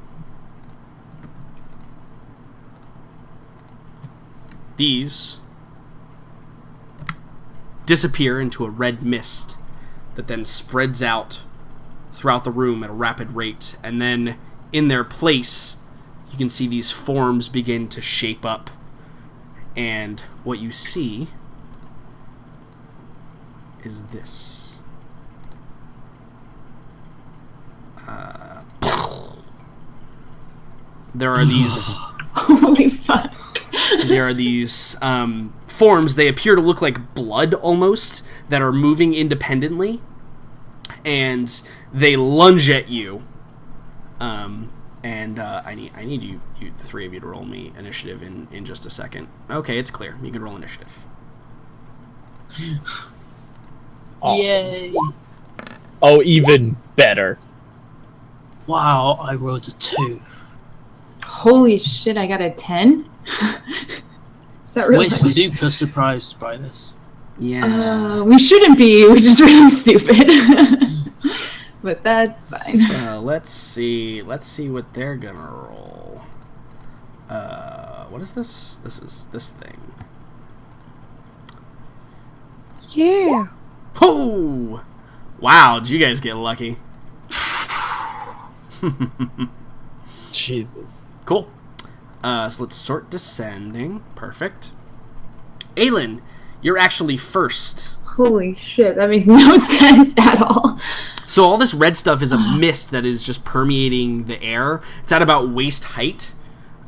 these disappear into a red mist that then spreads out throughout the room at a rapid rate, and then in their place you can see these forms begin to shape up, and what you see is this. There are these Holy fuck. there are these forms. They appear to look like blood almost, that are moving independently, and they lunge at you, and And I need you the three of you to roll me initiative in just a second. Okay, it's clear. You can roll initiative. Awesome. Yay! Oh, even better. Wow, I rolled a 2. Holy shit! I got a 10. Is that really? We're super surprised by this. Yes. We shouldn't be, which is really stupid. But that's fine. So let's see what they're gonna roll. What is this? This is this thing. Yeah. Oh! Wow, did you guys get lucky? Jesus. Cool. So let's sort descending. Perfect. Aelin, you're actually first. Holy shit! That makes no sense at all. So all this red stuff is a mist that is just permeating the air. It's at about waist height,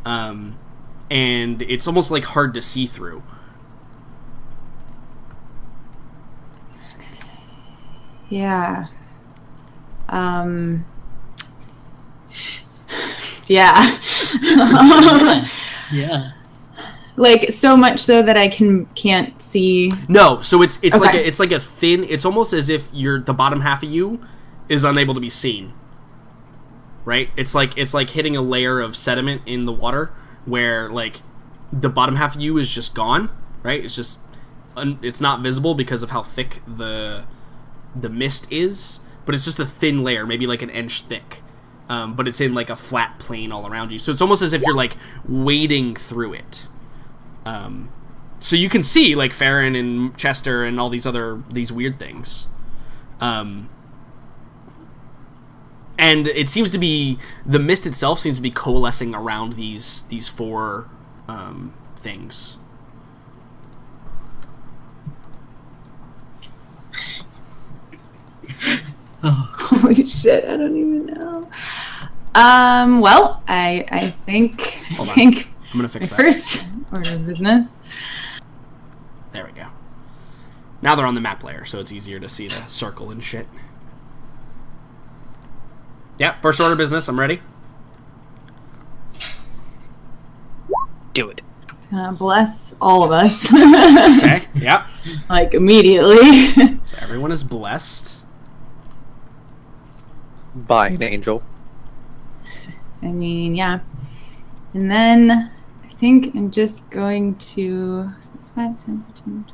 and it's almost like hard to see through. Yeah. Yeah. Yeah. Like so much so that I can't see. No, so it's Okay. like a thin. It's almost as if the bottom half of you is unable to be seen. Right? It's like hitting a layer of sediment in the water where like the bottom half of you is just gone. Right? It's just it's not visible because of how thick the mist is. But it's just a thin layer, maybe like an inch thick. But it's in like a flat plane all around you. So it's almost as if you're like wading through it. So you can see like Farron and Chester and all these weird things. And it seems to be, the mist itself seems to be coalescing around these four things. Oh, Holy shit! I don't even know. Well, I think Hold on. I think I'm gonna my fix that. first order of business. There we go. Now they're on the map layer, so it's easier to see the circle and shit. Yeah, first order of business. I'm ready. Do it. Bless all of us. Okay. Yeah. Like immediately. So everyone is blessed. By an angel. I mean, yeah. And then I think I'm just going to 6, 5, 10, 15,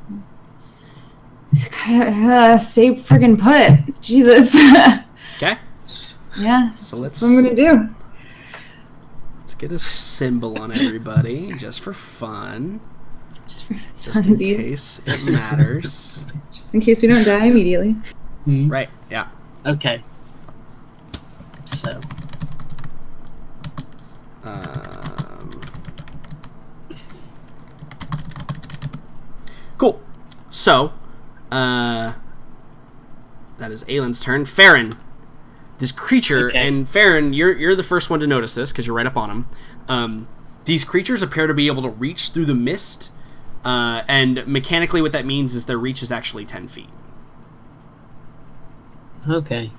20. Stay friggin' put. Jesus. Okay. Yeah. So That's what I'm gonna do. let's get a symbol on everybody just for fun. Just for Just in funsies. case it matters. Just in case we don't die immediately. Right, yeah. okay. So, Cool. So, that is Aylin's turn. Farron, this creature, Okay. and Farron, you're the first one to notice this because you're right up on him. These creatures appear to be able to reach through the mist, and mechanically what that means is their reach is actually 10 feet. okay.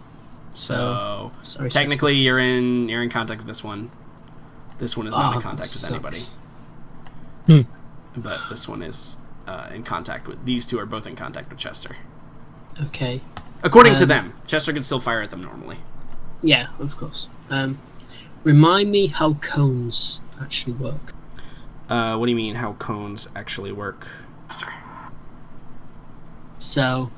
So, Sorry, technically you're in contact with this one. This one is not in contact with anybody. But this one is in contact with... These two are both in contact with Chester. Okay. According to them. Chester can still fire at them normally. Yeah, of course. Remind me how cones actually work. What do you mean, how cones actually work? So,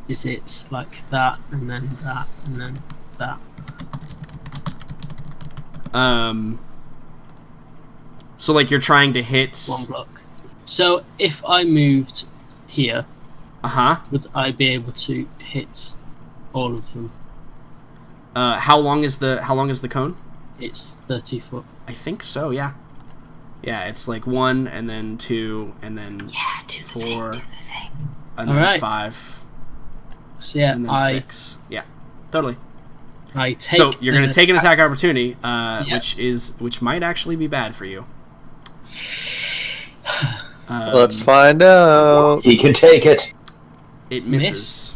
is it like that, and then that, and then that? So like you're trying to hit... One block. So, if I moved here, Uh-huh. would I be able to hit all of them? How long is the cone? It's 30 foot. I think so, yeah. Yeah, it's like 1, and then 2, and then Yeah, do the 4, thing, do the thing. and then Alright. 5, So yeah, and then I 6. Yeah, totally. take. So you're going to take an attack. attack opportunity, which might actually be bad for you. Let's find out. He can take it. It misses. Miss.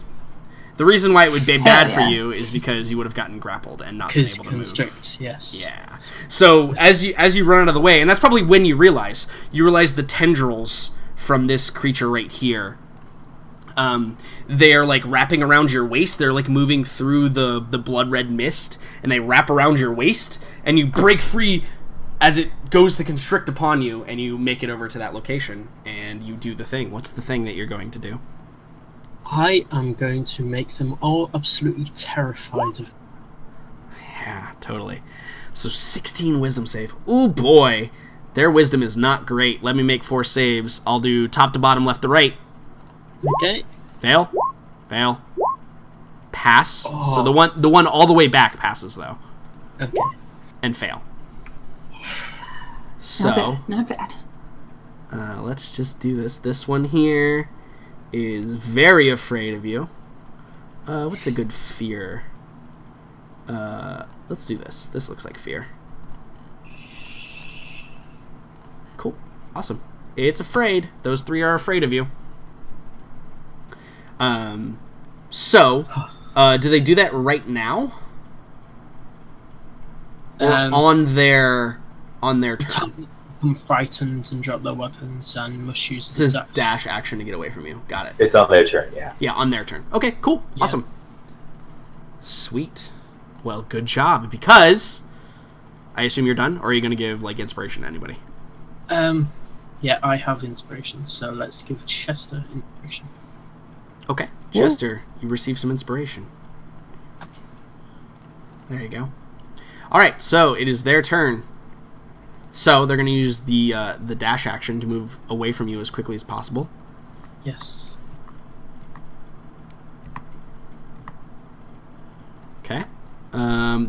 The reason why it would be bad for yeah. you is because you would have gotten grappled and not been Because able to move. constrict, yes. Yeah. So as you run out of the way, and that's probably when you realize the tendrils from this creature right here. They're like wrapping around your waist. They're like moving through the blood red mist, and they wrap around your waist, and you break free as it goes to constrict upon you, and you make it over to that location, and you do the thing. What's the thing that you're going to do? I am going to make them all absolutely terrified of. Yeah, totally. So 16 wisdom save. Ooh, boy. Their wisdom is not great. Let me make 4 saves. I'll do top to bottom, left to right. Okay. Fail. Fail. Pass. Oh. So the one all the way back passes, though. Okay. And fail. So, Not bad. let's just do this. This one here is very afraid of you. What's a good fear? Let's do this. This looks like fear. Cool. Awesome. It's afraid. Those 3 are afraid of you. So, do they do that right now? Or on their turn? Become frightened and drop their weapons and must use It's the his dash action to get away from you. Got it. It's on their turn, yeah. Yeah, on their turn. Okay, cool. Yeah. Awesome. Sweet. Well, good job. Because I assume you're done, or are you going to give like inspiration to anybody? Yeah, I have inspiration, so let's give Chester inspiration. Okay. Chester, you receive some inspiration. There you go. All right, so it is their turn. So they're going to use the dash action to move away from you as quickly as possible. Yes. Okay.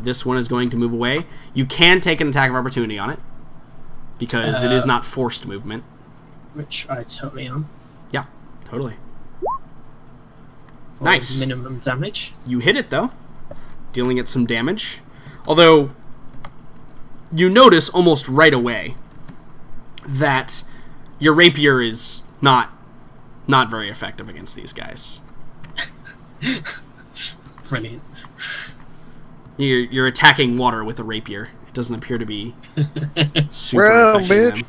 This one is going to move away. You can take an attack of opportunity on it because it is not forced movement. Which I totally am. Yeah, totally. For Nice. Minimum damage. You hit it, though, dealing it some damage. Although, you notice almost right away that your rapier is not very effective against these guys. Brilliant. You're attacking water with a rapier. It doesn't appear to be super Run, affecting bitch.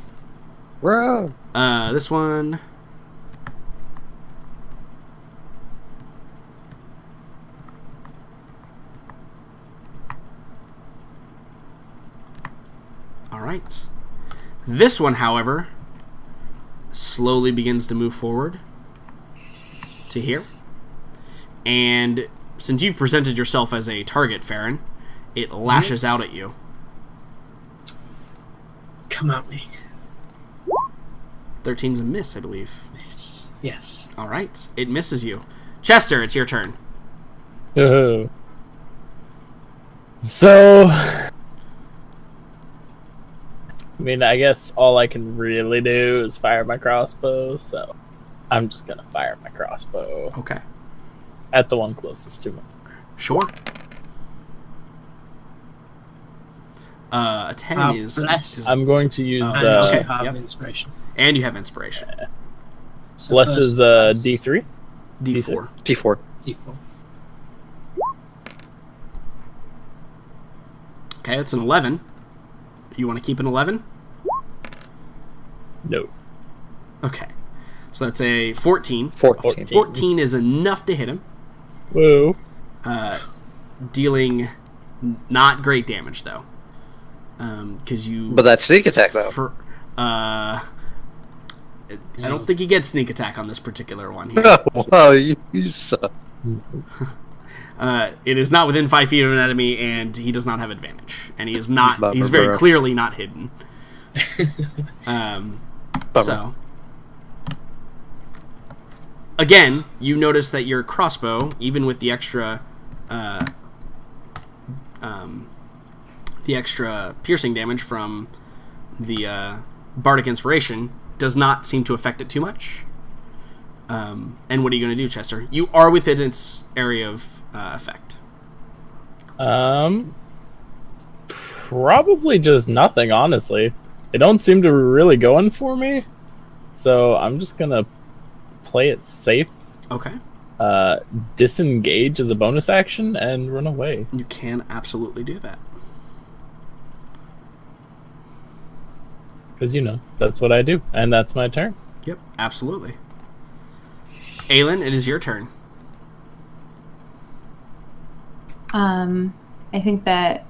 Run. them. This one... Alright. This one, however, slowly begins to move forward to here. And since you've presented yourself as a target, Farron, it lashes out at you. Come at me. 13's a miss, I believe. Yes. Alright. It misses you. Chester, it's your turn. Oh. So, I mean, I guess all I can really do is fire my crossbow, so I'm just gonna fire my crossbow Okay. at the one closest to me. Sure. A 10 is... bless. I'm going to use And okay. you have Yep. inspiration. And you have inspiration. So bless first is that's D3. D4. T4. D4. Okay, that's an 11. You want to keep an 11? No. Okay. So that's a 14. 14. 14 is enough to hit him. Whoa. Dealing not great damage, though. Because you... But that's sneak attack, though. I don't think he gets sneak attack on this particular one here. Wow, you suck. It is not within 5 feet of an enemy, and he does not have advantage. And he is not... Bummer, he's very bro. clearly not hidden. Bummer. So... Again, you notice that your crossbow, even with the extra piercing damage from the bardic inspiration, does not seem to affect it too much. And what are you going to do, Chester? You are within its area of effect. Probably just nothing, honestly. They don't seem to really going for me, so I'm just gonna play it safe. Okay. disengage as a bonus action and run away. You can absolutely do that. Because, that's what I do. And that's my turn. Yep, absolutely. Aelin, it is your turn. I think that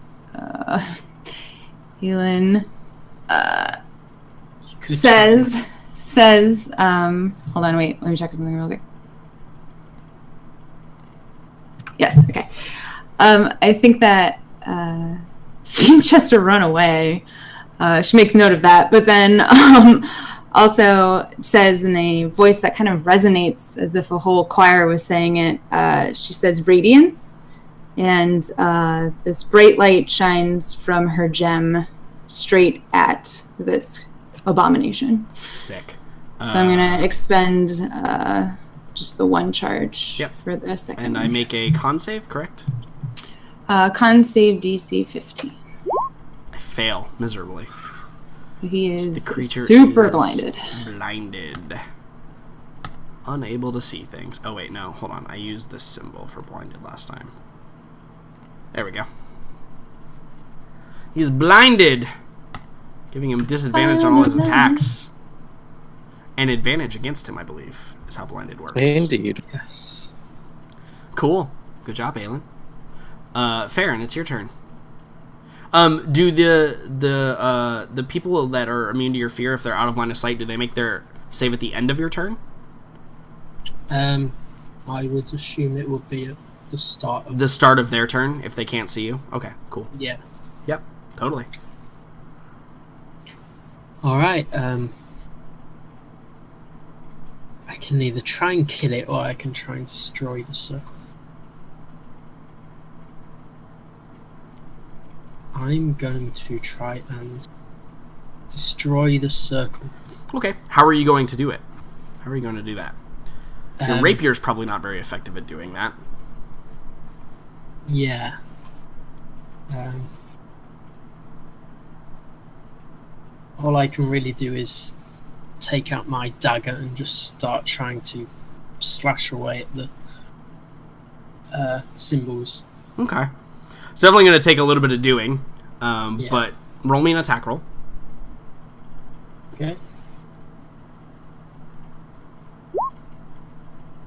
Aelin says, hold on, wait, let me check something real quick. Yes, okay. I think that seeing Chester run away, she makes note of that, but then also says in a voice that kind of resonates as if a whole choir was saying it, she says radiance, and this bright light shines from her gem straight at this abomination. Sick. So I'm going to expend just the one charge Yep. for the second And one. I make a con save, correct? Con save DC 15. I fail miserably. So he is The creature super is blinded. Blinded. Unable to see things. Oh, wait, no. Hold on. I used this symbol for blinded last time. There we go. He's blinded. Giving him disadvantage on all his attacks. And advantage against him, I believe, is how blinded works. Indeed. Yes. Cool. Good job, Aelin. Farron, it's your turn. Do the people that are immune to your fear, if they're out of line of sight, do they make their save at the end of your turn? I would assume it would be at the start of The start of their turn, if they can't see you? Okay, cool. Yeah. Yep, totally. Alright, I can either try and kill it or I can try and destroy the circle. I'm going to try and destroy the circle. Okay, how are you going to do it? How are you going to do that? Your Um, rapier's probably not very effective at doing that. Yeah. All I can really do is take out my dagger and just start trying to slash away at the symbols. Okay. It's definitely going to take a little bit of doing, but roll me an attack roll. Okay.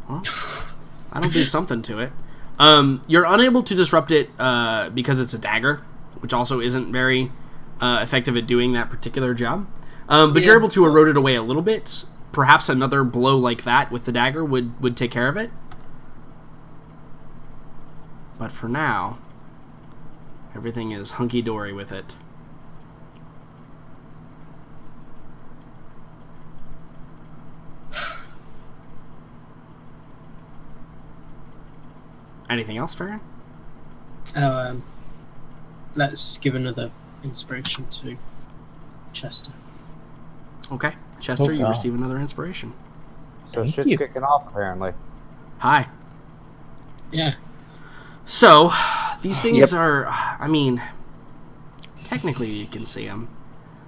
Well, that'll do something to it. You're unable to disrupt it because it's a dagger, which also isn't very effective at doing that particular job. But you're able to erode it away a little bit. Perhaps another blow like that with the dagger would take care of it. But for now, everything is hunky-dory with it. Anything else, Farron? Let's give another inspiration to Chester. Okay. Chester, you wow. receive another inspiration. So Thank shit's you. kicking off, apparently. Hi. Yeah. So, these things Yep. are, I mean, technically you can see them.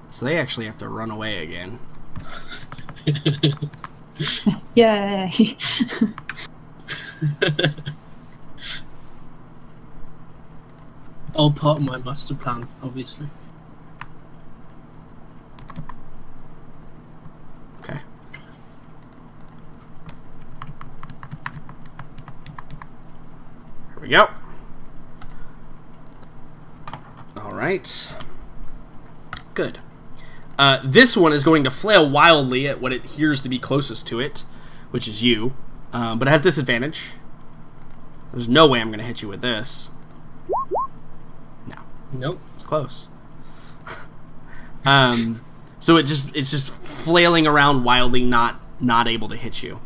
So they actually have to run away again. Yay! All part of my master plan, obviously. Okay. Here we go. All right. Good. This one is going to flail wildly at what it hears to be closest to it, which is you, but it has disadvantage. There's no way I'm going to hit you with this. No. Nope. It's close. So it's just flailing around wildly, not able to hit you.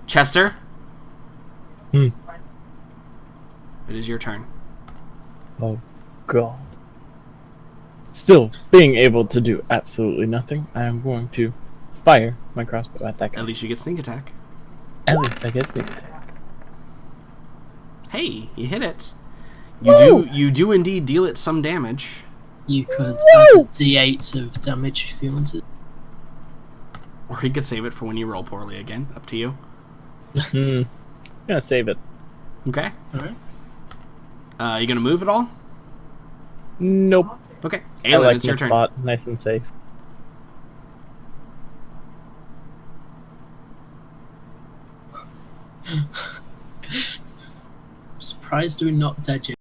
Chester? Hmm. It is your turn. Oh, God. Still being able to do absolutely nothing, I am going to fire my crossbow at that guy. At least you get sneak attack. At least I get sneak attack. Hey, you hit it. You do indeed deal it some damage. You could add a d8 of damage if you wanted. Or you could save it for when you roll poorly again. Up to you. Hmm. Gonna save it. Okay. Alright. You gonna move at all? Nope. Okay. I Aelin, like it's my your turn. spot, nice and safe. Surprised we're not dead yet.